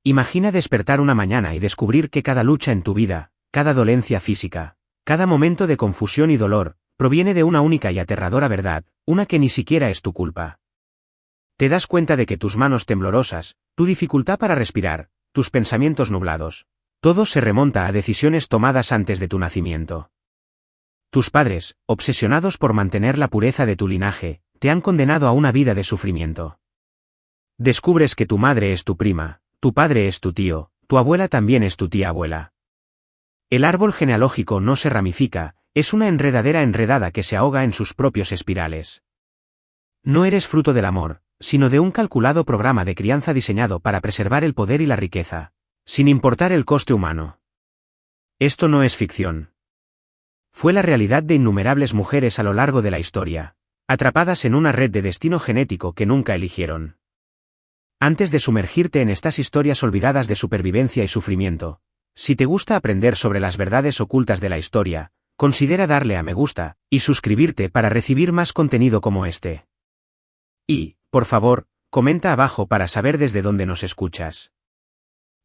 Imagina despertar una mañana y descubrir que cada lucha en tu vida, cada dolencia física, cada momento de confusión y dolor, proviene de una única y aterradora verdad, una que ni siquiera es tu culpa. Te das cuenta de que tus manos temblorosas, tu dificultad para respirar, tus pensamientos nublados, todo se remonta a decisiones tomadas antes de tu nacimiento. Tus padres, obsesionados por mantener la pureza de tu linaje, te han condenado a una vida de sufrimiento. Descubres que tu madre es tu prima, tu padre es tu tío, tu abuela también es tu tía abuela. El árbol genealógico no se ramifica, es una enredadera enredada que se ahoga en sus propios espirales. No eres fruto del amor, sino de un calculado programa de crianza diseñado para preservar el poder y la riqueza, sin importar el coste humano. Esto no es ficción. Fue la realidad de innumerables mujeres a lo largo de la historia, atrapadas en una red de destino genético que nunca eligieron. Antes de sumergirte en estas historias olvidadas de supervivencia y sufrimiento, si te gusta aprender sobre las verdades ocultas de la historia, considera darle a me gusta y suscribirte para recibir más contenido como este. Y, por favor, comenta abajo para saber desde dónde nos escuchas.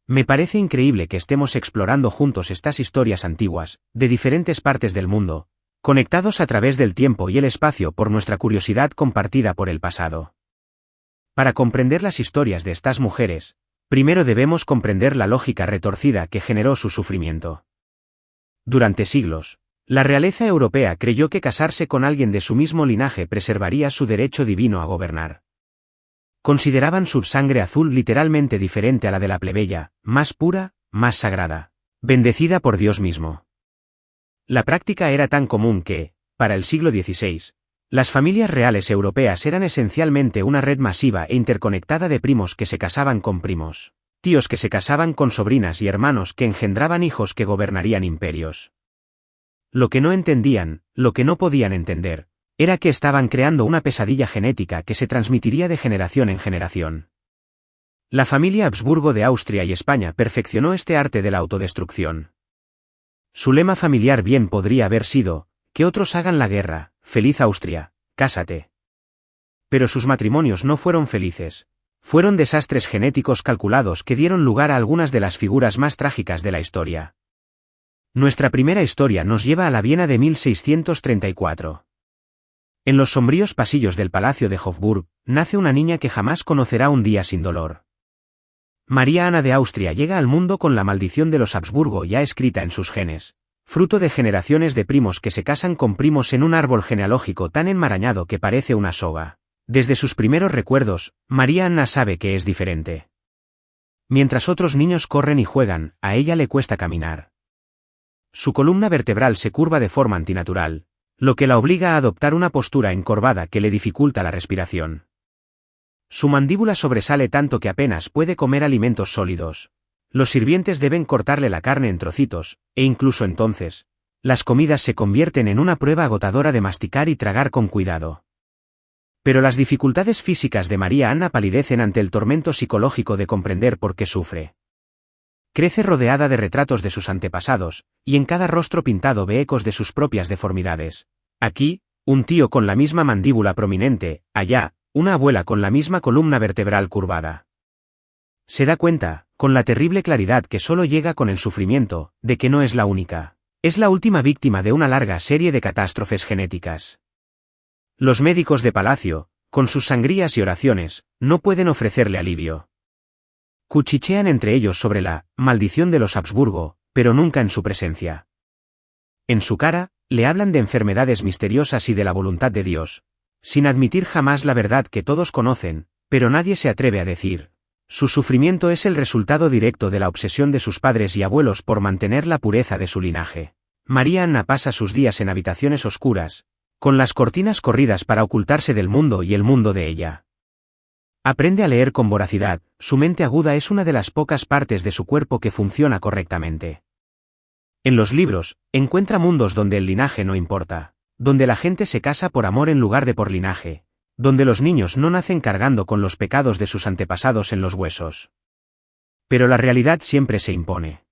Me parece increíble que estemos explorando juntos estas historias antiguas, de diferentes partes del mundo, conectados a través del tiempo y el espacio por nuestra curiosidad compartida por el pasado. Para comprender las historias de estas mujeres, primero debemos comprender la lógica retorcida que generó su sufrimiento. Durante siglos, la realeza europea creyó que casarse con alguien de su mismo linaje preservaría su derecho divino a gobernar. Consideraban su sangre azul literalmente diferente a la de la plebeya, más pura, más sagrada, bendecida por Dios mismo. La práctica era tan común que, para el siglo XVI, las familias reales europeas eran esencialmente una red masiva e interconectada de primos que se casaban con primos, tíos que se casaban con sobrinas y hermanos que engendraban hijos que gobernarían imperios. Lo que no entendían, lo que no podían entender, era que estaban creando una pesadilla genética que se transmitiría de generación en generación. La familia Habsburgo de Austria y España perfeccionó este arte de la autodestrucción. Su lema familiar bien podría haber sido: que otros hagan la guerra, feliz Austria, cásate. Pero sus matrimonios no fueron felices. Fueron desastres genéticos calculados que dieron lugar a algunas de las figuras más trágicas de la historia. Nuestra primera historia nos lleva a la Viena de 1634. En los sombríos pasillos del Palacio de Hofburg, nace una niña que jamás conocerá un día sin dolor. María Ana de Austria llega al mundo con la maldición de los Habsburgo ya escrita en sus genes, fruto de generaciones de primos que se casan con primos en un árbol genealógico tan enmarañado que parece una soga. Desde sus primeros recuerdos, María Ana sabe que es diferente. Mientras otros niños corren y juegan, a ella le cuesta caminar. Su columna vertebral se curva de forma antinatural, lo que la obliga a adoptar una postura encorvada que le dificulta la respiración. Su mandíbula sobresale tanto que apenas puede comer alimentos sólidos. Los sirvientes deben cortarle la carne en trocitos, e incluso entonces, las comidas se convierten en una prueba agotadora de masticar y tragar con cuidado. Pero las dificultades físicas de María Ana palidecen ante el tormento psicológico de comprender por qué sufre. Crece rodeada de retratos de sus antepasados, y en cada rostro pintado ve ecos de sus propias deformidades. Aquí, un tío con la misma mandíbula prominente, allá, una abuela con la misma columna vertebral curvada. Se da cuenta, con la terrible claridad que solo llega con el sufrimiento, de que no es la única. Es la última víctima de una larga serie de catástrofes genéticas. Los médicos de palacio, con sus sangrías y oraciones, no pueden ofrecerle alivio. Cuchichean entre ellos sobre la maldición de los Habsburgo, pero nunca en su presencia. En su cara, le hablan de enfermedades misteriosas y de la voluntad de Dios, sin admitir jamás la verdad que todos conocen, pero nadie se atreve a decir. Su sufrimiento es el resultado directo de la obsesión de sus padres y abuelos por mantener la pureza de su linaje. María Ana pasa sus días en habitaciones oscuras, con las cortinas corridas para ocultarse del mundo y el mundo de ella. Aprende a leer con voracidad, su mente aguda es una de las pocas partes de su cuerpo que funciona correctamente. En los libros, encuentra mundos donde el linaje no importa, donde la gente se casa por amor en lugar de por linaje, donde los niños no nacen cargando con los pecados de sus antepasados en los huesos. Pero la realidad siempre se impone.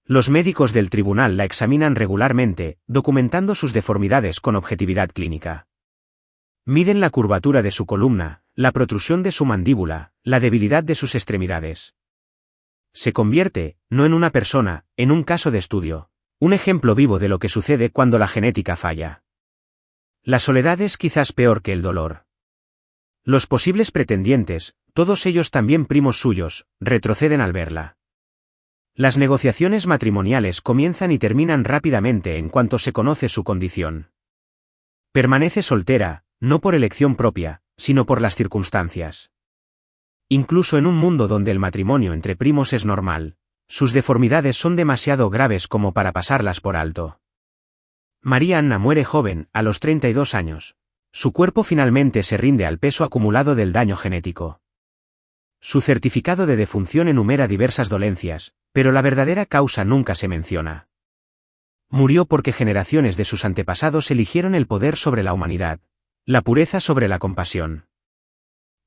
Los médicos del tribunal la examinan regularmente, documentando sus deformidades con objetividad clínica. Miden la curvatura de su columna, la protrusión de su mandíbula, la debilidad de sus extremidades. Se convierte, no en una persona, en un caso de estudio. Un ejemplo vivo de lo que sucede cuando la genética falla. La soledad es quizás peor que el dolor. Los posibles pretendientes, todos ellos también primos suyos, retroceden al verla. Las negociaciones matrimoniales comienzan y terminan rápidamente en cuanto se conoce su condición. Permanece soltera, no por elección propia, sino por las circunstancias. Incluso en un mundo donde el matrimonio entre primos es normal, sus deformidades son demasiado graves como para pasarlas por alto. María Anna muere joven, a los 32 años. Su cuerpo finalmente se rinde al peso acumulado del daño genético. Su certificado de defunción enumera diversas dolencias, pero la verdadera causa nunca se menciona. Murió porque generaciones de sus antepasados eligieron el poder sobre la humanidad, la pureza sobre la compasión.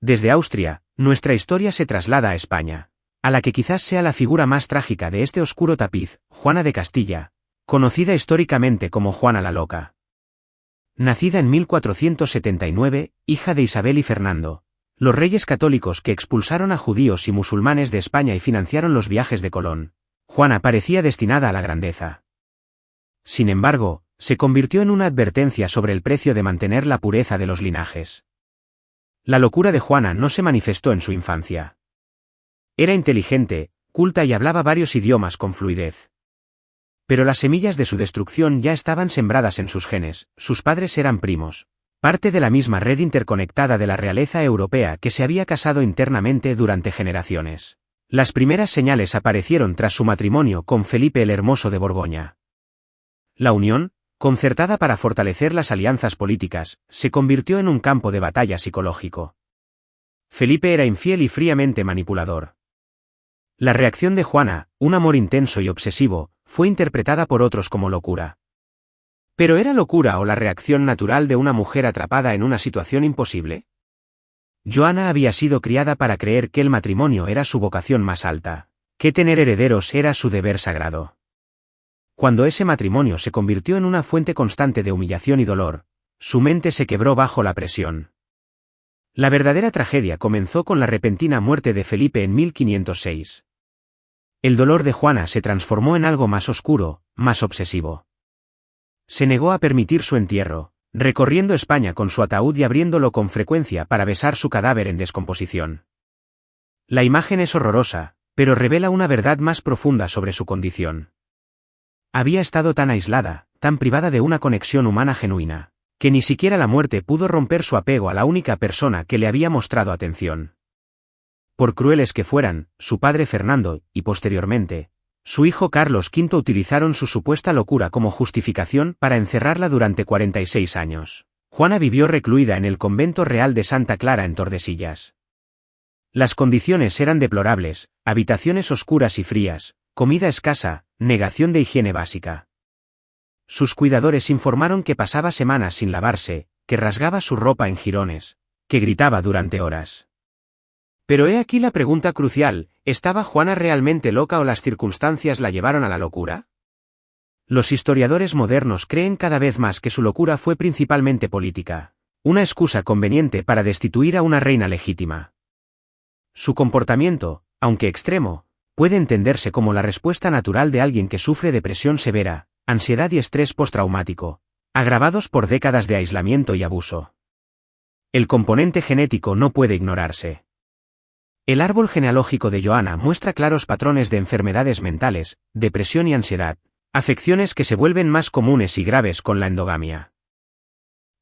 Desde Austria, nuestra historia se traslada a España, a la que quizás sea la figura más trágica de este oscuro tapiz, Juana de Castilla, conocida históricamente como Juana la Loca. Nacida en 1479, hija de Isabel y Fernando, los reyes católicos que expulsaron a judíos y musulmanes de España y financiaron los viajes de Colón, Juana parecía destinada a la grandeza. Sin embargo, se convirtió en una advertencia sobre el precio de mantener la pureza de los linajes. La locura de Juana no se manifestó en su infancia. Era inteligente, culta y hablaba varios idiomas con fluidez. Pero las semillas de su destrucción ya estaban sembradas en sus genes, sus padres eran primos, parte de la misma red interconectada de la realeza europea que se había casado internamente durante generaciones. Las primeras señales aparecieron tras su matrimonio con Felipe el Hermoso de Borgoña. La unión, concertada para fortalecer las alianzas políticas, se convirtió en un campo de batalla psicológico. Felipe era infiel y fríamente manipulador. La reacción de Juana, un amor intenso y obsesivo, fue interpretada por otros como locura. ¿Pero era locura o la reacción natural de una mujer atrapada en una situación imposible? Joana había sido criada para creer que el matrimonio era su vocación más alta, que tener herederos era su deber sagrado. Cuando ese matrimonio se convirtió en una fuente constante de humillación y dolor, su mente se quebró bajo la presión. La verdadera tragedia comenzó con la repentina muerte de Felipe en 1506. El dolor de Juana se transformó en algo más oscuro, más obsesivo. Se negó a permitir su entierro, recorriendo España con su ataúd y abriéndolo con frecuencia para besar su cadáver en descomposición. La imagen es horrorosa, pero revela una verdad más profunda sobre su condición. Había estado tan aislada, tan privada de una conexión humana genuina, que ni siquiera la muerte pudo romper su apego a la única persona que le había mostrado atención. Por crueles que fueran, su padre Fernando, y posteriormente, su hijo Carlos V utilizaron su supuesta locura como justificación para encerrarla durante 46 años. Juana vivió recluida en el convento real de Santa Clara en Tordesillas. Las condiciones eran deplorables, habitaciones oscuras y frías, comida escasa, negación de higiene básica. Sus cuidadores informaron que pasaba semanas sin lavarse, que rasgaba su ropa en jirones, que gritaba durante horas. Pero he aquí la pregunta crucial, ¿estaba Juana realmente loca o las circunstancias la llevaron a la locura? Los historiadores modernos creen cada vez más que su locura fue principalmente política, una excusa conveniente para destituir a una reina legítima. Su comportamiento, aunque extremo, puede entenderse como la respuesta natural de alguien que sufre depresión severa, ansiedad y estrés postraumático, agravados por décadas de aislamiento y abuso. El componente genético no puede ignorarse. El árbol genealógico de Joana muestra claros patrones de enfermedades mentales, depresión y ansiedad, afecciones que se vuelven más comunes y graves con la endogamia.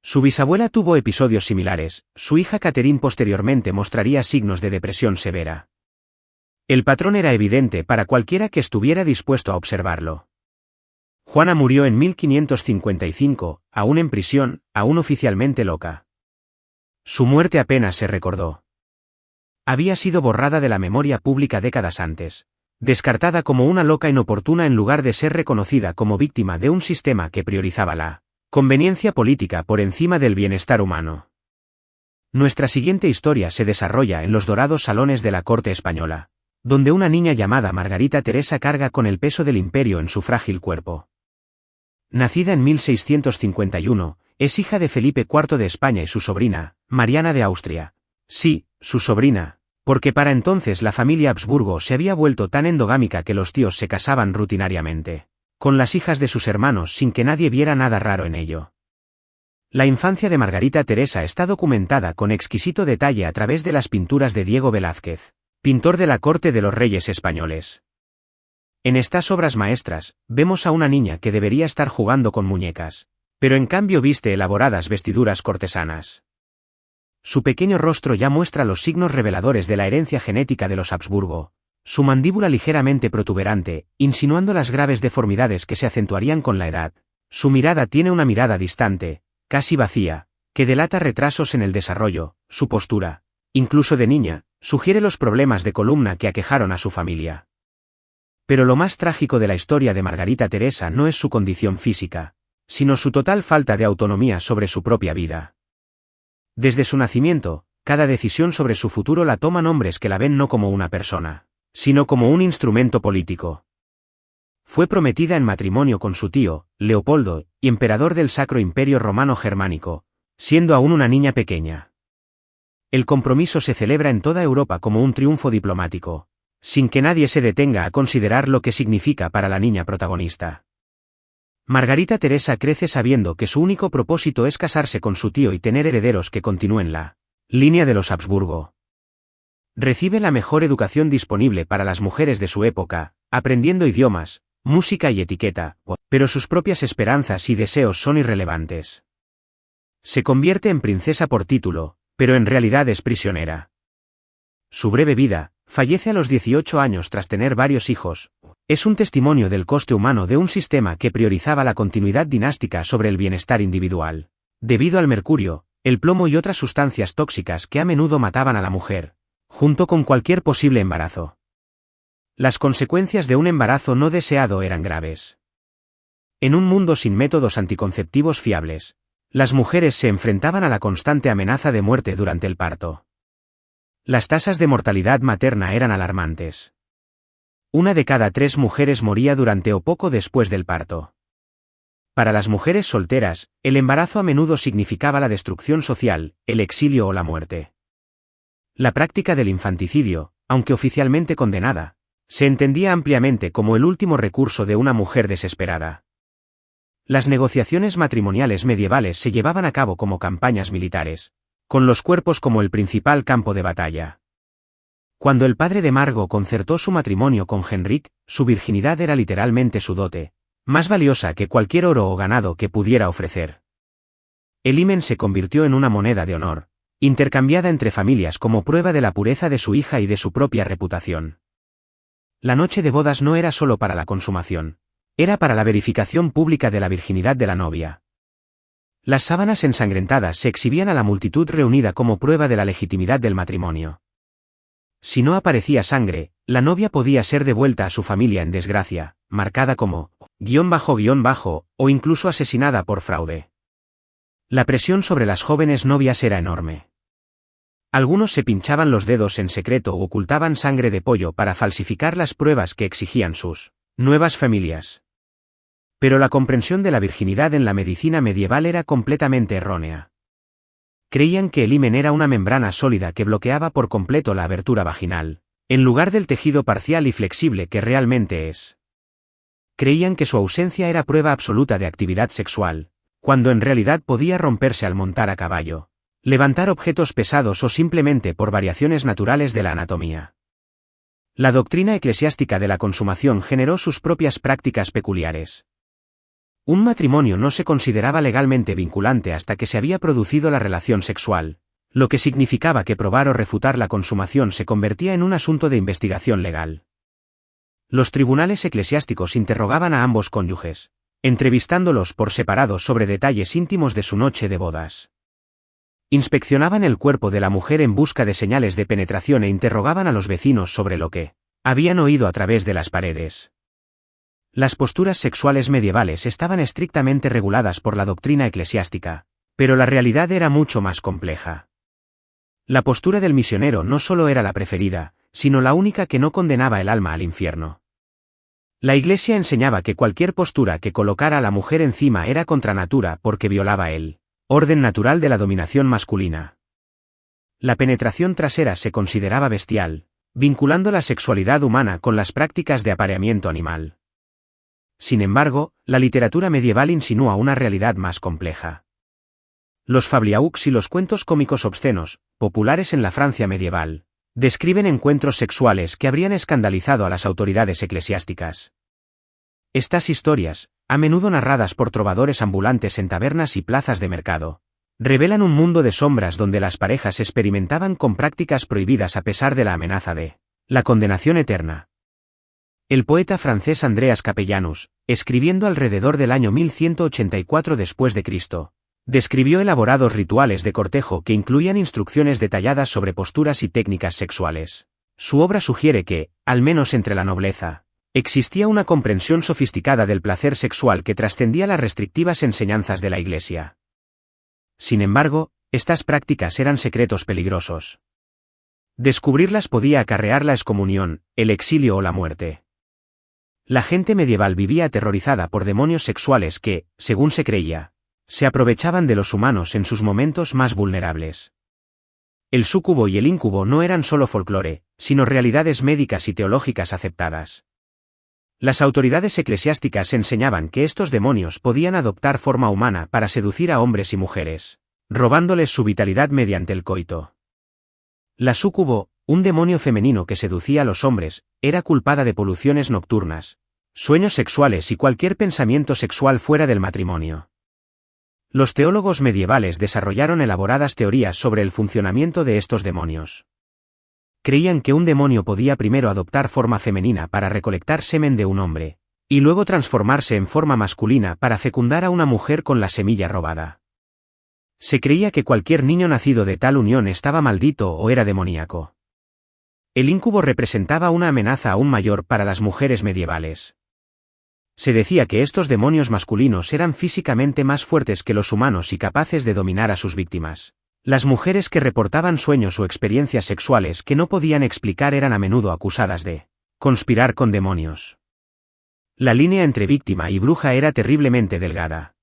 Su bisabuela tuvo episodios similares, su hija Catherine posteriormente mostraría signos de depresión severa. El patrón era evidente para cualquiera que estuviera dispuesto a observarlo. Juana murió en 1555, aún en prisión, aún oficialmente loca. Su muerte apenas se recordó. Había sido borrada de la memoria pública décadas antes, descartada como una loca inoportuna en lugar de ser reconocida como víctima de un sistema que priorizaba la conveniencia política por encima del bienestar humano. Nuestra siguiente historia se desarrolla en los dorados salones de la corte española, donde una niña llamada Margarita Teresa carga con el peso del imperio en su frágil cuerpo. Nacida en 1651, es hija de Felipe IV de España y su sobrina, Mariana de Austria. Sí, su sobrina, Porque para entonces la familia Habsburgo se había vuelto tan endogámica que los tíos se casaban rutinariamente con las hijas de sus hermanos sin que nadie viera nada raro en ello. La infancia de Margarita Teresa está documentada con exquisito detalle a través de las pinturas de Diego Velázquez, pintor de la corte de los reyes españoles. En estas obras maestras, vemos a una niña que debería estar jugando con muñecas, pero en cambio viste elaboradas vestiduras cortesanas. Su pequeño rostro ya muestra los signos reveladores de la herencia genética de los Habsburgo, su mandíbula ligeramente protuberante, insinuando las graves deformidades que se acentuarían con la edad. Su mirada tiene una mirada distante, casi vacía, que delata retrasos en el desarrollo. Su postura, incluso de niña, sugiere los problemas de columna que aquejaron a su familia. Pero lo más trágico de la historia de Margarita Teresa no es su condición física, sino su total falta de autonomía sobre su propia vida. Desde su nacimiento, cada decisión sobre su futuro la toman hombres que la ven no como una persona, sino como un instrumento político. Fue prometida en matrimonio con su tío, Leopoldo, y emperador del Sacro Imperio Romano Germánico, siendo aún una niña pequeña. El compromiso se celebra en toda Europa como un triunfo diplomático, sin que nadie se detenga a considerar lo que significa para la niña protagonista. Margarita Teresa crece sabiendo que su único propósito es casarse con su tío y tener herederos que continúen la línea de los Habsburgo. Recibe la mejor educación disponible para las mujeres de su época, aprendiendo idiomas, música y etiqueta, pero sus propias esperanzas y deseos son irrelevantes. Se convierte en princesa por título, pero en realidad es prisionera. Su breve vida, fallece a los 18 años tras tener varios hijos, es un testimonio del coste humano de un sistema que priorizaba la continuidad dinástica sobre el bienestar individual, debido al mercurio, el plomo y otras sustancias tóxicas que a menudo mataban a la mujer, junto con cualquier posible embarazo. Las consecuencias de un embarazo no deseado eran graves. En un mundo sin métodos anticonceptivos fiables, las mujeres se enfrentaban a la constante amenaza de muerte durante el parto. Las tasas de mortalidad materna eran alarmantes. 1 de cada 3 mujeres moría durante o poco después del parto. Para las mujeres solteras, el embarazo a menudo significaba la destrucción social, el exilio o la muerte. La práctica del infanticidio, aunque oficialmente condenada, se entendía ampliamente como el último recurso de una mujer desesperada. Las negociaciones matrimoniales medievales se llevaban a cabo como campañas militares, con los cuerpos como el principal campo de batalla. Cuando el padre de Margot concertó su matrimonio con Henrik, su virginidad era literalmente su dote, más valiosa que cualquier oro o ganado que pudiera ofrecer. El himen se convirtió en una moneda de honor, intercambiada entre familias como prueba de la pureza de su hija y de su propia reputación. La noche de bodas no era solo para la consumación, era para la verificación pública de la virginidad de la novia. Las sábanas ensangrentadas se exhibían a la multitud reunida como prueba de la legitimidad del matrimonio. Si no aparecía sangre, la novia podía ser devuelta a su familia en desgracia, marcada como __, o incluso asesinada por fraude. La presión sobre las jóvenes novias era enorme. Algunos se pinchaban los dedos en secreto o ocultaban sangre de pollo para falsificar las pruebas que exigían sus nuevas familias. Pero la comprensión de la virginidad en la medicina medieval era completamente errónea. Creían que el himen era una membrana sólida que bloqueaba por completo la abertura vaginal, en lugar del tejido parcial y flexible que realmente es. Creían que su ausencia era prueba absoluta de actividad sexual, cuando en realidad podía romperse al montar a caballo, levantar objetos pesados o simplemente por variaciones naturales de la anatomía. La doctrina eclesiástica de la consumación generó sus propias prácticas peculiares. Un matrimonio no se consideraba legalmente vinculante hasta que se había producido la relación sexual, lo que significaba que probar o refutar la consumación se convertía en un asunto de investigación legal. Los tribunales eclesiásticos interrogaban a ambos cónyuges, entrevistándolos por separado sobre detalles íntimos de su noche de bodas. Inspeccionaban el cuerpo de la mujer en busca de señales de penetración e interrogaban a los vecinos sobre lo que habían oído a través de las paredes. Las posturas sexuales medievales estaban estrictamente reguladas por la doctrina eclesiástica, pero la realidad era mucho más compleja. La postura del misionero no solo era la preferida, sino la única que no condenaba el alma al infierno. La Iglesia enseñaba que cualquier postura que colocara a la mujer encima era contra natura porque violaba el orden natural de la dominación masculina. La penetración trasera se consideraba bestial, vinculando la sexualidad humana con las prácticas de apareamiento animal. Sin embargo, la literatura medieval insinúa una realidad más compleja. Los fabliaux y los cuentos cómicos obscenos, populares en la Francia medieval, describen encuentros sexuales que habrían escandalizado a las autoridades eclesiásticas. Estas historias, a menudo narradas por trovadores ambulantes en tabernas y plazas de mercado, revelan un mundo de sombras donde las parejas experimentaban con prácticas prohibidas a pesar de la amenaza de la condenación eterna. El poeta francés Andreas Capellanus, escribiendo alrededor del año 1184 después de Cristo, describió elaborados rituales de cortejo que incluían instrucciones detalladas sobre posturas y técnicas sexuales. Su obra sugiere que, al menos entre la nobleza, existía una comprensión sofisticada del placer sexual que trascendía las restrictivas enseñanzas de la Iglesia. Sin embargo, estas prácticas eran secretos peligrosos. Descubrirlas podía acarrear la excomunión, el exilio o la muerte. La gente medieval vivía aterrorizada por demonios sexuales que, según se creía, se aprovechaban de los humanos en sus momentos más vulnerables. El súcubo y el íncubo no eran solo folclore, sino realidades médicas y teológicas aceptadas. Las autoridades eclesiásticas enseñaban que estos demonios podían adoptar forma humana para seducir a hombres y mujeres, robándoles su vitalidad mediante el coito. La súcubo, un demonio femenino que seducía a los hombres, era culpada de poluciones nocturnas, sueños sexuales y cualquier pensamiento sexual fuera del matrimonio. Los teólogos medievales desarrollaron elaboradas teorías sobre el funcionamiento de estos demonios. Creían que un demonio podía primero adoptar forma femenina para recolectar semen de un hombre, y luego transformarse en forma masculina para fecundar a una mujer con la semilla robada. Se creía que cualquier niño nacido de tal unión estaba maldito o era demoníaco. El íncubo representaba una amenaza aún mayor para las mujeres medievales. Se decía que estos demonios masculinos eran físicamente más fuertes que los humanos y capaces de dominar a sus víctimas. Las mujeres que reportaban sueños o experiencias sexuales que no podían explicar eran a menudo acusadas de conspirar con demonios. La línea entre víctima y bruja era terriblemente delgada.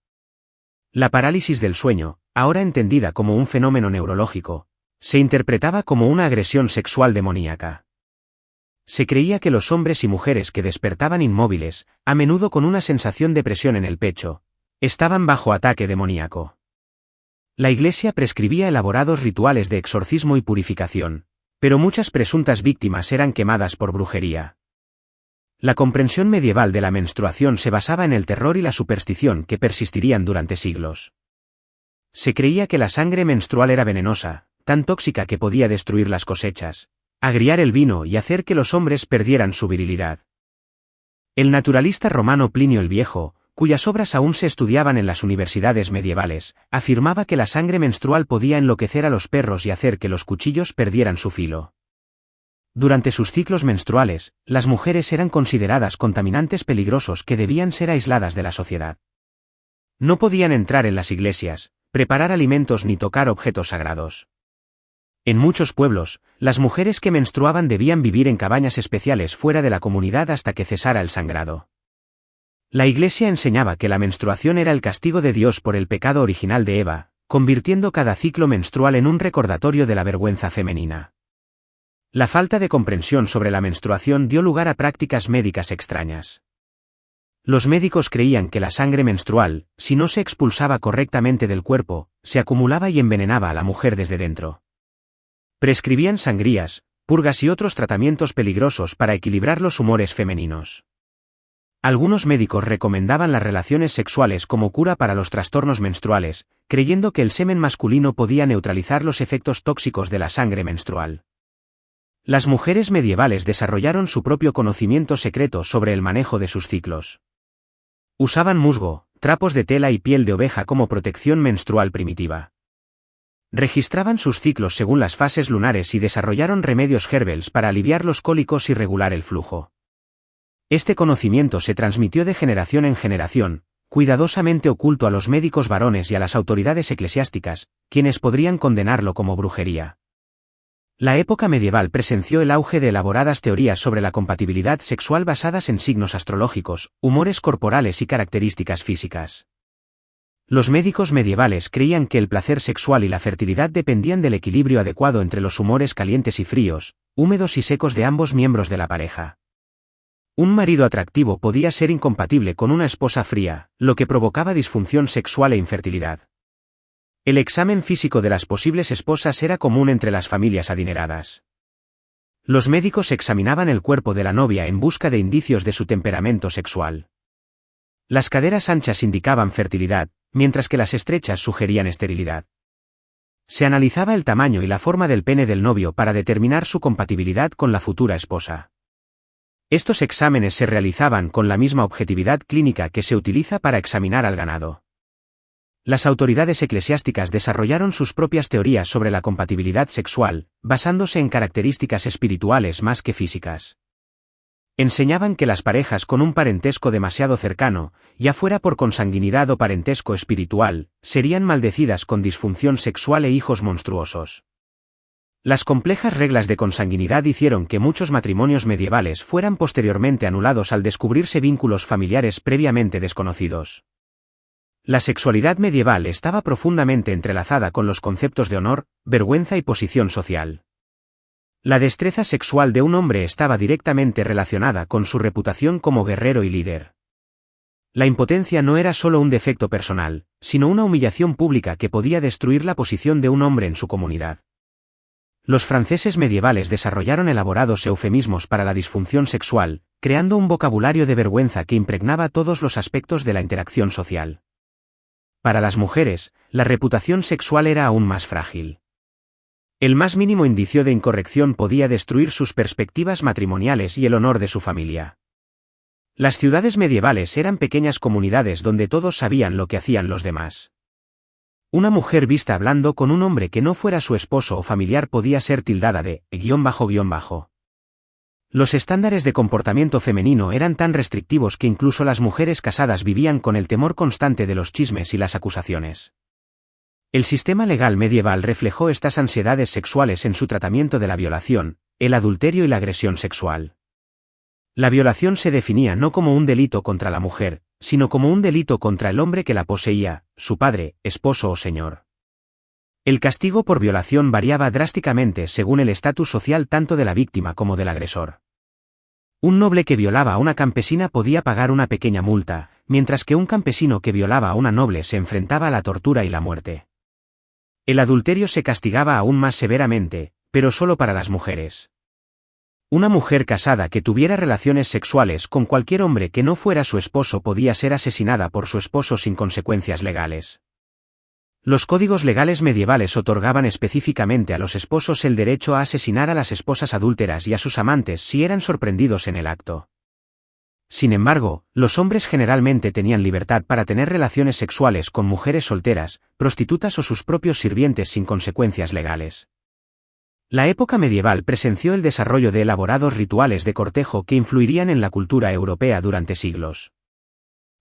La parálisis del sueño, ahora entendida como un fenómeno neurológico, se interpretaba como una agresión sexual demoníaca. Se creía que los hombres y mujeres que despertaban inmóviles, a menudo con una sensación de presión en el pecho, estaban bajo ataque demoníaco. La Iglesia prescribía elaborados rituales de exorcismo y purificación, pero muchas presuntas víctimas eran quemadas por brujería. La comprensión medieval de la menstruación se basaba en el terror y la superstición que persistirían durante siglos. Se creía que la sangre menstrual era venenosa, tan tóxica que podía destruir las cosechas, agriar el vino y hacer que los hombres perdieran su virilidad. El naturalista romano Plinio el Viejo, cuyas obras aún se estudiaban en las universidades medievales, afirmaba que la sangre menstrual podía enloquecer a los perros y hacer que los cuchillos perdieran su filo. Durante sus ciclos menstruales, las mujeres eran consideradas contaminantes peligrosos que debían ser aisladas de la sociedad. No podían entrar en las iglesias, preparar alimentos ni tocar objetos sagrados. En muchos pueblos, las mujeres que menstruaban debían vivir en cabañas especiales fuera de la comunidad hasta que cesara el sangrado. La Iglesia enseñaba que la menstruación era el castigo de Dios por el pecado original de Eva, convirtiendo cada ciclo menstrual en un recordatorio de la vergüenza femenina. La falta de comprensión sobre la menstruación dio lugar a prácticas médicas extrañas. Los médicos creían que la sangre menstrual, si no se expulsaba correctamente del cuerpo, se acumulaba y envenenaba a la mujer desde dentro. Prescribían sangrías, purgas y otros tratamientos peligrosos para equilibrar los humores femeninos. Algunos médicos recomendaban las relaciones sexuales como cura para los trastornos menstruales, creyendo que el semen masculino podía neutralizar los efectos tóxicos de la sangre menstrual. Las mujeres medievales desarrollaron su propio conocimiento secreto sobre el manejo de sus ciclos. Usaban musgo, trapos de tela y piel de oveja como protección menstrual primitiva. Registraban sus ciclos según las fases lunares y desarrollaron remedios herbales para aliviar los cólicos y regular el flujo. Este conocimiento se transmitió de generación en generación, cuidadosamente oculto a los médicos varones y a las autoridades eclesiásticas, quienes podrían condenarlo como brujería. La época medieval presenció el auge de elaboradas teorías sobre la compatibilidad sexual basadas en signos astrológicos, humores corporales y características físicas. Los médicos medievales creían que el placer sexual y la fertilidad dependían del equilibrio adecuado entre los humores calientes y fríos, húmedos y secos de ambos miembros de la pareja. Un marido atractivo podía ser incompatible con una esposa fría, lo que provocaba disfunción sexual e infertilidad. El examen físico de las posibles esposas era común entre las familias adineradas. Los médicos examinaban el cuerpo de la novia en busca de indicios de su temperamento sexual. Las caderas anchas indicaban fertilidad, mientras que las estrechas sugerían esterilidad. Se analizaba el tamaño y la forma del pene del novio para determinar su compatibilidad con la futura esposa. Estos exámenes se realizaban con la misma objetividad clínica que se utiliza para examinar al ganado. Las autoridades eclesiásticas desarrollaron sus propias teorías sobre la compatibilidad sexual, basándose en características espirituales más que físicas. Enseñaban que las parejas con un parentesco demasiado cercano, ya fuera por consanguinidad o parentesco espiritual, serían maldecidas con disfunción sexual e hijos monstruosos. Las complejas reglas de consanguinidad hicieron que muchos matrimonios medievales fueran posteriormente anulados al descubrirse vínculos familiares previamente desconocidos. La sexualidad medieval estaba profundamente entrelazada con los conceptos de honor, vergüenza y posición social. La destreza sexual de un hombre estaba directamente relacionada con su reputación como guerrero y líder. La impotencia no era solo un defecto personal, sino una humillación pública que podía destruir la posición de un hombre en su comunidad. Los franceses medievales desarrollaron elaborados eufemismos para la disfunción sexual, creando un vocabulario de vergüenza que impregnaba todos los aspectos de la interacción social. Para las mujeres, la reputación sexual era aún más frágil. El más mínimo indicio de incorrección podía destruir sus perspectivas matrimoniales y el honor de su familia. Las ciudades medievales eran pequeñas comunidades donde todos sabían lo que hacían los demás. Una mujer vista hablando con un hombre que no fuera su esposo o familiar podía ser tildada de __. Los estándares de comportamiento femenino eran tan restrictivos que incluso las mujeres casadas vivían con el temor constante de los chismes y las acusaciones. El sistema legal medieval reflejó estas ansiedades sexuales en su tratamiento de la violación, el adulterio y la agresión sexual. La violación se definía no como un delito contra la mujer, sino como un delito contra el hombre que la poseía, su padre, esposo o señor. El castigo por violación variaba drásticamente según el estatus social tanto de la víctima como del agresor. Un noble que violaba a una campesina podía pagar una pequeña multa, mientras que un campesino que violaba a una noble se enfrentaba a la tortura y la muerte. El adulterio se castigaba aún más severamente, pero solo para las mujeres. Una mujer casada que tuviera relaciones sexuales con cualquier hombre que no fuera su esposo podía ser asesinada por su esposo sin consecuencias legales. Los códigos legales medievales otorgaban específicamente a los esposos el derecho a asesinar a las esposas adúlteras y a sus amantes si eran sorprendidos en el acto. Sin embargo, los hombres generalmente tenían libertad para tener relaciones sexuales con mujeres solteras, prostitutas o sus propios sirvientes sin consecuencias legales. La época medieval presenció el desarrollo de elaborados rituales de cortejo que influirían en la cultura europea durante siglos.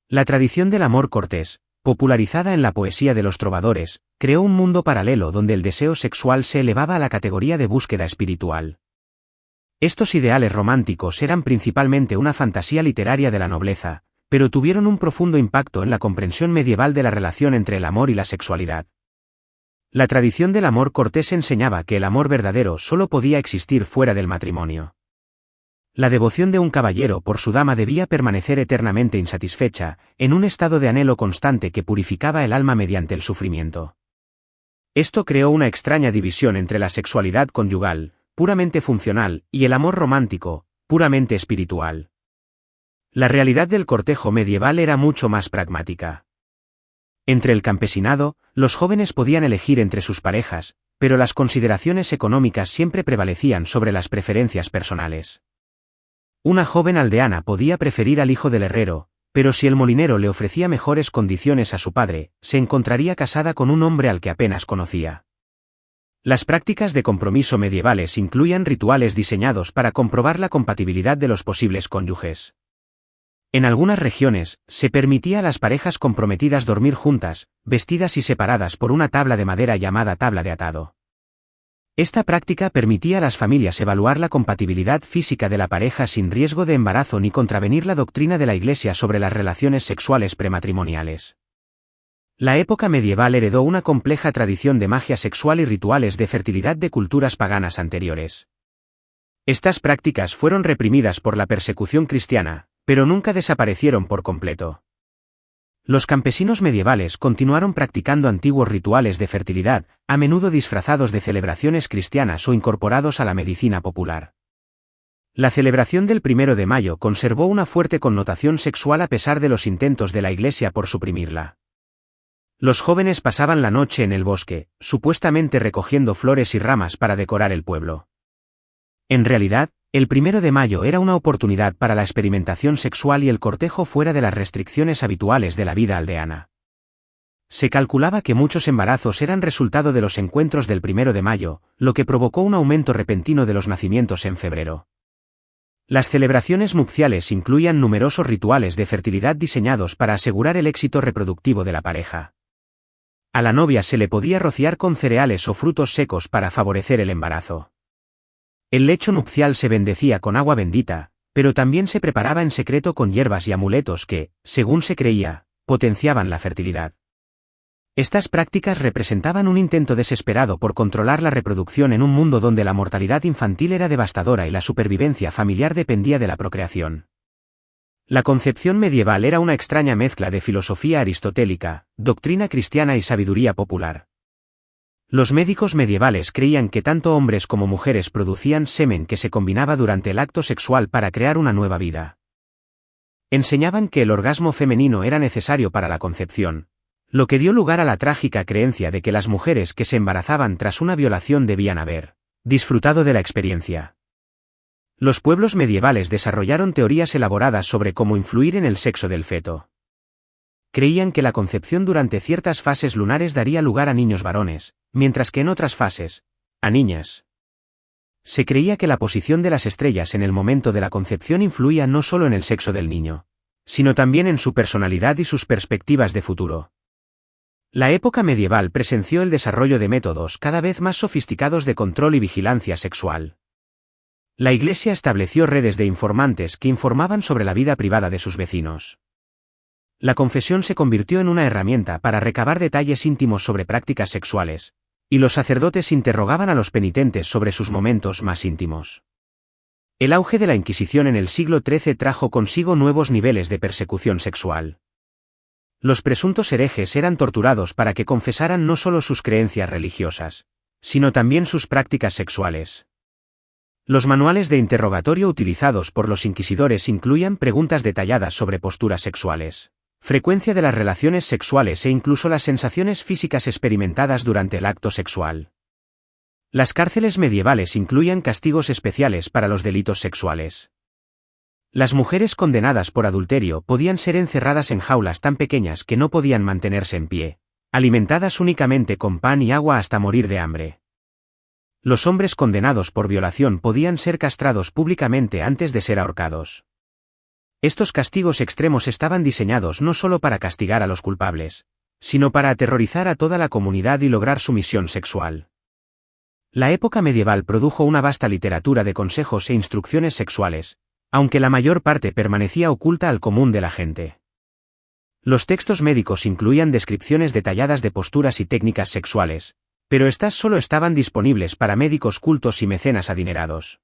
La tradición del amor cortés, popularizada en la poesía de los trovadores, creó un mundo paralelo donde el deseo sexual se elevaba a la categoría de búsqueda espiritual. Estos ideales románticos eran principalmente una fantasía literaria de la nobleza, pero tuvieron un profundo impacto en la comprensión medieval de la relación entre el amor y la sexualidad. La tradición del amor cortés enseñaba que el amor verdadero solo podía existir fuera del matrimonio. La devoción de un caballero por su dama debía permanecer eternamente insatisfecha, en un estado de anhelo constante que purificaba el alma mediante el sufrimiento. Esto creó una extraña división entre la sexualidad conyugal, puramente funcional, y el amor romántico, puramente espiritual. La realidad del cortejo medieval era mucho más pragmática. Entre el campesinado, los jóvenes podían elegir entre sus parejas, pero las consideraciones económicas siempre prevalecían sobre las preferencias personales. Una joven aldeana podía preferir al hijo del herrero, pero si el molinero le ofrecía mejores condiciones a su padre, se encontraría casada con un hombre al que apenas conocía. Las prácticas de compromiso medievales incluían rituales diseñados para comprobar la compatibilidad de los posibles cónyuges. En algunas regiones, se permitía a las parejas comprometidas dormir juntas, vestidas y separadas por una tabla de madera llamada tabla de atado. Esta práctica permitía a las familias evaluar la compatibilidad física de la pareja sin riesgo de embarazo ni contravenir la doctrina de la Iglesia sobre las relaciones sexuales prematrimoniales. La época medieval heredó una compleja tradición de magia sexual y rituales de fertilidad de culturas paganas anteriores. Estas prácticas fueron reprimidas por la persecución cristiana, pero nunca desaparecieron por completo. Los campesinos medievales continuaron practicando antiguos rituales de fertilidad, a menudo disfrazados de celebraciones cristianas o incorporados a la medicina popular. La celebración del 1 de mayo conservó una fuerte connotación sexual a pesar de los intentos de la Iglesia por suprimirla. Los jóvenes pasaban la noche en el bosque, supuestamente recogiendo flores y ramas para decorar el pueblo. En realidad, el 1 de mayo era una oportunidad para la experimentación sexual y el cortejo fuera de las restricciones habituales de la vida aldeana. Se calculaba que muchos embarazos eran resultado de los encuentros del 1 de mayo, lo que provocó un aumento repentino de los nacimientos en febrero. Las celebraciones nupciales incluían numerosos rituales de fertilidad diseñados para asegurar el éxito reproductivo de la pareja. A la novia se le podía rociar con cereales o frutos secos para favorecer el embarazo. El lecho nupcial se bendecía con agua bendita, pero también se preparaba en secreto con hierbas y amuletos que, según se creía, potenciaban la fertilidad. Estas prácticas representaban un intento desesperado por controlar la reproducción en un mundo donde la mortalidad infantil era devastadora y la supervivencia familiar dependía de la procreación. La concepción medieval era una extraña mezcla de filosofía aristotélica, doctrina cristiana y sabiduría popular. Los médicos medievales creían que tanto hombres como mujeres producían semen que se combinaba durante el acto sexual para crear una nueva vida. Enseñaban que el orgasmo femenino era necesario para la concepción, lo que dio lugar a la trágica creencia de que las mujeres que se embarazaban tras una violación debían haber disfrutado de la experiencia. Los pueblos medievales desarrollaron teorías elaboradas sobre cómo influir en el sexo del feto. Creían que la concepción durante ciertas fases lunares daría lugar a niños varones, mientras que en otras fases, a niñas. Se creía que la posición de las estrellas en el momento de la concepción influía no solo en el sexo del niño, sino también en su personalidad y sus perspectivas de futuro. La época medieval presenció el desarrollo de métodos cada vez más sofisticados de control y vigilancia sexual. La Iglesia estableció redes de informantes que informaban sobre la vida privada de sus vecinos. La confesión se convirtió en una herramienta para recabar detalles íntimos sobre prácticas sexuales, y los sacerdotes interrogaban a los penitentes sobre sus momentos más íntimos. El auge de la Inquisición en el siglo XIII trajo consigo nuevos niveles de persecución sexual. Los presuntos herejes eran torturados para que confesaran no solo sus creencias religiosas, sino también sus prácticas sexuales. Los manuales de interrogatorio utilizados por los inquisidores incluían preguntas detalladas sobre posturas sexuales, frecuencia de las relaciones sexuales e incluso las sensaciones físicas experimentadas durante el acto sexual. Las cárceles medievales incluían castigos especiales para los delitos sexuales. Las mujeres condenadas por adulterio podían ser encerradas en jaulas tan pequeñas que no podían mantenerse en pie, alimentadas únicamente con pan y agua hasta morir de hambre. Los hombres condenados por violación podían ser castrados públicamente antes de ser ahorcados. Estos castigos extremos estaban diseñados no solo para castigar a los culpables, sino para aterrorizar a toda la comunidad y lograr sumisión sexual. La época medieval produjo una vasta literatura de consejos e instrucciones sexuales, aunque la mayor parte permanecía oculta al común de la gente. Los textos médicos incluían descripciones detalladas de posturas y técnicas sexuales, pero estas solo estaban disponibles para médicos cultos y mecenas adinerados.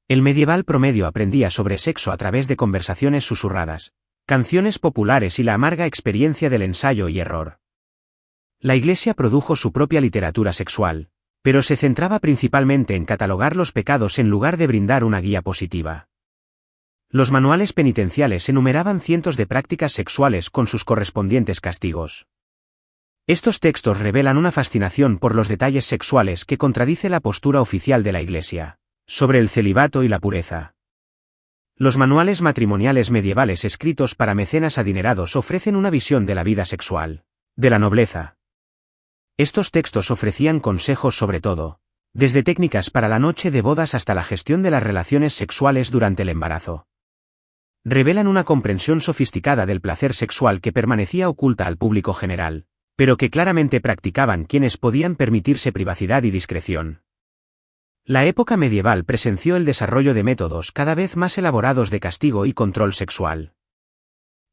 El medieval promedio aprendía sobre sexo a través de conversaciones susurradas, canciones populares y la amarga experiencia del ensayo y error. La Iglesia produjo su propia literatura sexual, pero se centraba principalmente en catalogar los pecados en lugar de brindar una guía positiva. Los manuales penitenciales enumeraban cientos de prácticas sexuales con sus correspondientes castigos. Estos textos revelan una fascinación por los detalles sexuales que contradice la postura oficial de la Iglesia sobre el celibato y la pureza. Los manuales matrimoniales medievales escritos para mecenas adinerados ofrecen una visión de la vida sexual, de la nobleza. Estos textos ofrecían consejos sobre todo, desde técnicas para la noche de bodas hasta la gestión de las relaciones sexuales durante el embarazo. Revelan una comprensión sofisticada del placer sexual que permanecía oculta al público general, pero que claramente practicaban quienes podían permitirse privacidad y discreción. La época medieval presenció el desarrollo de métodos cada vez más elaborados de castigo y control sexual.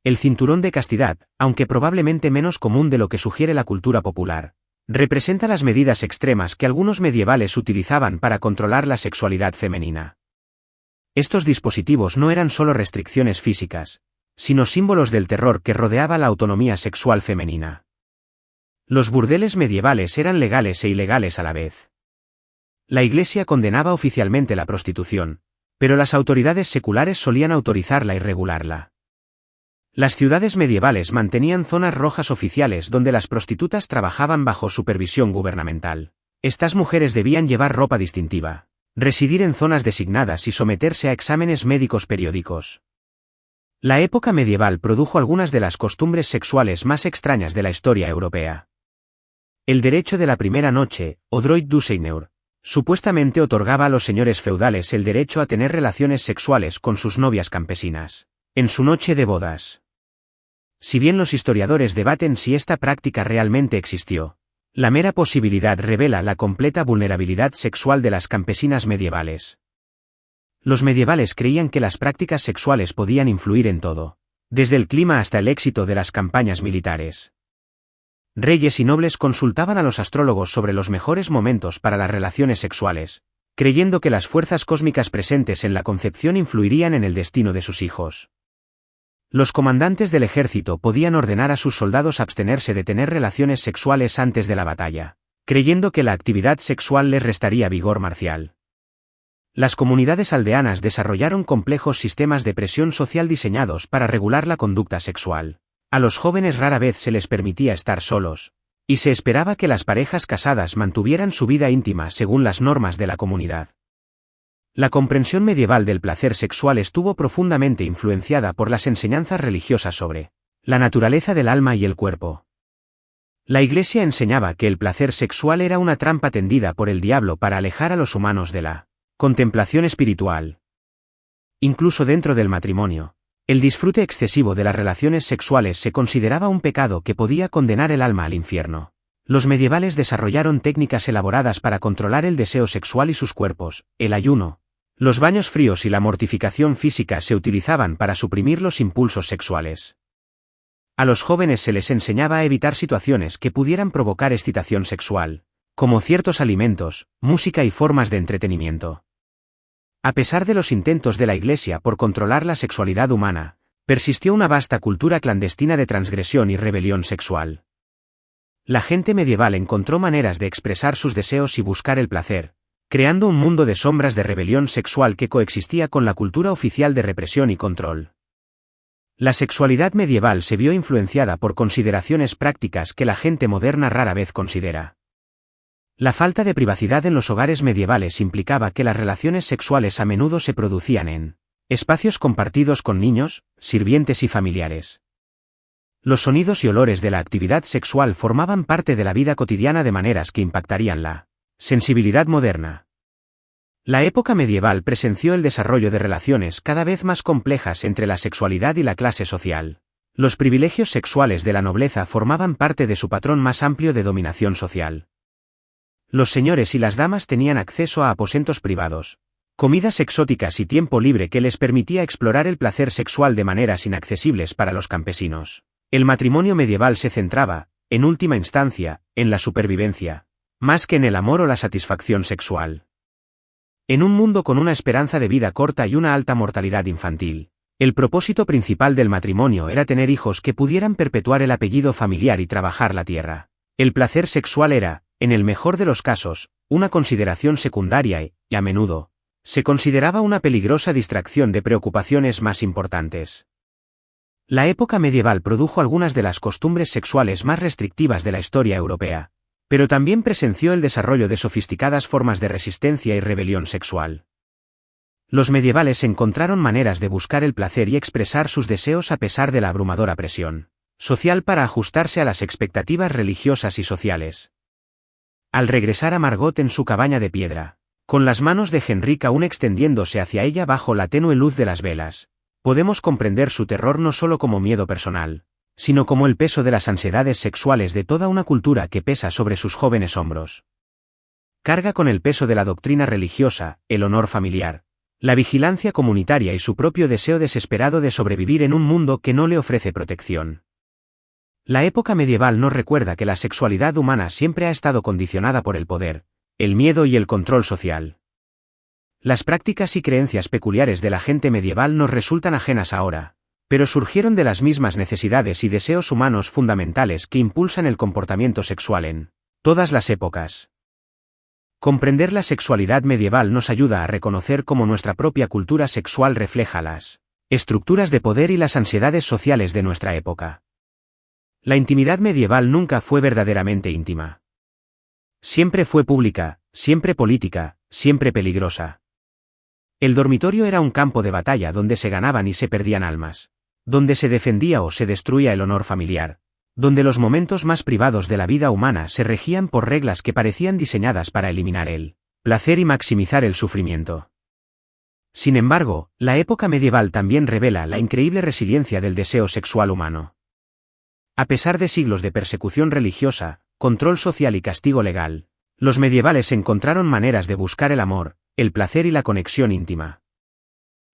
El cinturón de castidad, aunque probablemente menos común de lo que sugiere la cultura popular, representa las medidas extremas que algunos medievales utilizaban para controlar la sexualidad femenina. Estos dispositivos no eran solo restricciones físicas, sino símbolos del terror que rodeaba la autonomía sexual femenina. Los burdeles medievales eran legales e ilegales a la vez. La Iglesia condenaba oficialmente la prostitución, pero las autoridades seculares solían autorizarla y regularla. Las ciudades medievales mantenían zonas rojas oficiales donde las prostitutas trabajaban bajo supervisión gubernamental. Estas mujeres debían llevar ropa distintiva, residir en zonas designadas y someterse a exámenes médicos periódicos. La época medieval produjo algunas de las costumbres sexuales más extrañas de la historia europea. El derecho de la primera noche, o droit du seigneur, supuestamente otorgaba a los señores feudales el derecho a tener relaciones sexuales con sus novias campesinas, en su noche de bodas. Si bien los historiadores debaten si esta práctica realmente existió, la mera posibilidad revela la completa vulnerabilidad sexual de las campesinas medievales. Los medievales creían que las prácticas sexuales podían influir en todo, desde el clima hasta el éxito de las campañas militares. Reyes y nobles consultaban a los astrólogos sobre los mejores momentos para las relaciones sexuales, creyendo que las fuerzas cósmicas presentes en la concepción influirían en el destino de sus hijos. Los comandantes del ejército podían ordenar a sus soldados abstenerse de tener relaciones sexuales antes de la batalla, creyendo que la actividad sexual les restaría vigor marcial. Las comunidades aldeanas desarrollaron complejos sistemas de presión social diseñados para regular la conducta sexual. A los jóvenes rara vez se les permitía estar solos, y se esperaba que las parejas casadas mantuvieran su vida íntima según las normas de la comunidad. La comprensión medieval del placer sexual estuvo profundamente influenciada por las enseñanzas religiosas sobre la naturaleza del alma y el cuerpo. La Iglesia enseñaba que el placer sexual era una trampa tendida por el diablo para alejar a los humanos de la contemplación espiritual. Incluso dentro del matrimonio, el disfrute excesivo de las relaciones sexuales se consideraba un pecado que podía condenar el alma al infierno. Los medievales desarrollaron técnicas elaboradas para controlar el deseo sexual y sus cuerpos. El ayuno, los baños fríos y la mortificación física se utilizaban para suprimir los impulsos sexuales. A los jóvenes se les enseñaba a evitar situaciones que pudieran provocar excitación sexual, como ciertos alimentos, música y formas de entretenimiento. A pesar de los intentos de la Iglesia por controlar la sexualidad humana, persistió una vasta cultura clandestina de transgresión y rebelión sexual. La gente medieval encontró maneras de expresar sus deseos y buscar el placer, creando un mundo de sombras de rebelión sexual que coexistía con la cultura oficial de represión y control. La sexualidad medieval se vio influenciada por consideraciones prácticas que la gente moderna rara vez considera. La falta de privacidad en los hogares medievales implicaba que las relaciones sexuales a menudo se producían en espacios compartidos con niños, sirvientes y familiares. Los sonidos y olores de la actividad sexual formaban parte de la vida cotidiana de maneras que impactarían la sensibilidad moderna. La época medieval presenció el desarrollo de relaciones cada vez más complejas entre la sexualidad y la clase social. Los privilegios sexuales de la nobleza formaban parte de su patrón más amplio de dominación social. Los señores y las damas tenían acceso a aposentos privados, comidas exóticas y tiempo libre que les permitía explorar el placer sexual de maneras inaccesibles para los campesinos. El matrimonio medieval se centraba, en última instancia, en la supervivencia, más que en el amor o la satisfacción sexual. En un mundo con una esperanza de vida corta y una alta mortalidad infantil, el propósito principal del matrimonio era tener hijos que pudieran perpetuar el apellido familiar y trabajar la tierra. El placer sexual era, en el mejor de los casos, una consideración secundaria y, a menudo, se consideraba una peligrosa distracción de preocupaciones más importantes. La época medieval produjo algunas de las costumbres sexuales más restrictivas de la historia europea, pero también presenció el desarrollo de sofisticadas formas de resistencia y rebelión sexual. Los medievales encontraron maneras de buscar el placer y expresar sus deseos a pesar de la abrumadora presión social para ajustarse a las expectativas religiosas y sociales. Al regresar a Margot en su cabaña de piedra, con las manos de Henrique aún extendiéndose hacia ella bajo la tenue luz de las velas, podemos comprender su terror no solo como miedo personal, sino como el peso de las ansiedades sexuales de toda una cultura que pesa sobre sus jóvenes hombros. Carga con el peso de la doctrina religiosa, el honor familiar, la vigilancia comunitaria y su propio deseo desesperado de sobrevivir en un mundo que no le ofrece protección. La época medieval nos recuerda que la sexualidad humana siempre ha estado condicionada por el poder, el miedo y el control social. Las prácticas y creencias peculiares de la gente medieval nos resultan ajenas ahora, pero surgieron de las mismas necesidades y deseos humanos fundamentales que impulsan el comportamiento sexual en todas las épocas. Comprender la sexualidad medieval nos ayuda a reconocer cómo nuestra propia cultura sexual refleja las estructuras de poder y las ansiedades sociales de nuestra época. La intimidad medieval nunca fue verdaderamente íntima. Siempre fue pública, siempre política, siempre peligrosa. El dormitorio era un campo de batalla donde se ganaban y se perdían almas, donde se defendía o se destruía el honor familiar, donde los momentos más privados de la vida humana se regían por reglas que parecían diseñadas para eliminar el placer y maximizar el sufrimiento. Sin embargo, la época medieval también revela la increíble resiliencia del deseo sexual humano. A pesar de siglos de persecución religiosa, control social y castigo legal, los medievales encontraron maneras de buscar el amor, el placer y la conexión íntima.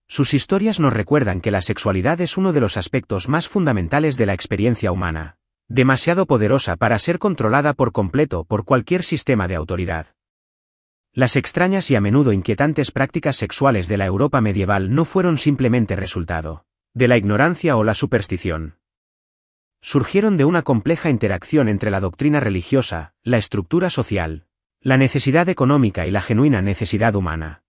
Sus historias nos recuerdan que la sexualidad es uno de los aspectos más fundamentales de la experiencia humana, demasiado poderosa para ser controlada por completo por cualquier sistema de autoridad. Las extrañas y a menudo inquietantes prácticas sexuales de la Europa medieval no fueron simplemente resultado de la ignorancia o la superstición. Surgieron de una compleja interacción entre la doctrina religiosa, la estructura social, la necesidad económica y la genuina necesidad humana.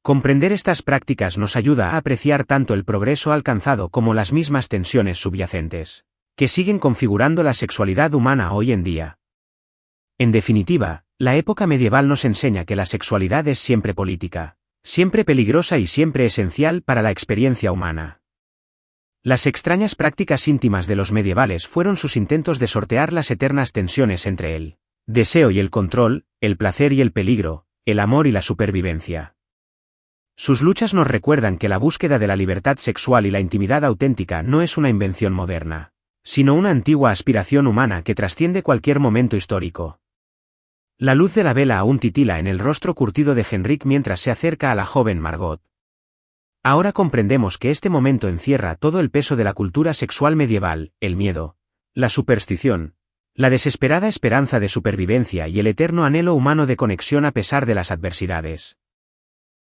Comprender estas prácticas nos ayuda a apreciar tanto el progreso alcanzado como las mismas tensiones subyacentes, que siguen configurando la sexualidad humana hoy en día. En definitiva, la época medieval nos enseña que la sexualidad es siempre política, siempre peligrosa y siempre esencial para la experiencia humana. Las extrañas prácticas íntimas de los medievales fueron sus intentos de sortear las eternas tensiones entre el deseo y el control, el placer y el peligro, el amor y la supervivencia. Sus luchas nos recuerdan que la búsqueda de la libertad sexual y la intimidad auténtica no es una invención moderna, sino una antigua aspiración humana que trasciende cualquier momento histórico. La luz de la vela aún titila en el rostro curtido de Henrik mientras se acerca a la joven Margot. Ahora comprendemos que este momento encierra todo el peso de la cultura sexual medieval, el miedo, la superstición, la desesperada esperanza de supervivencia y el eterno anhelo humano de conexión a pesar de las adversidades.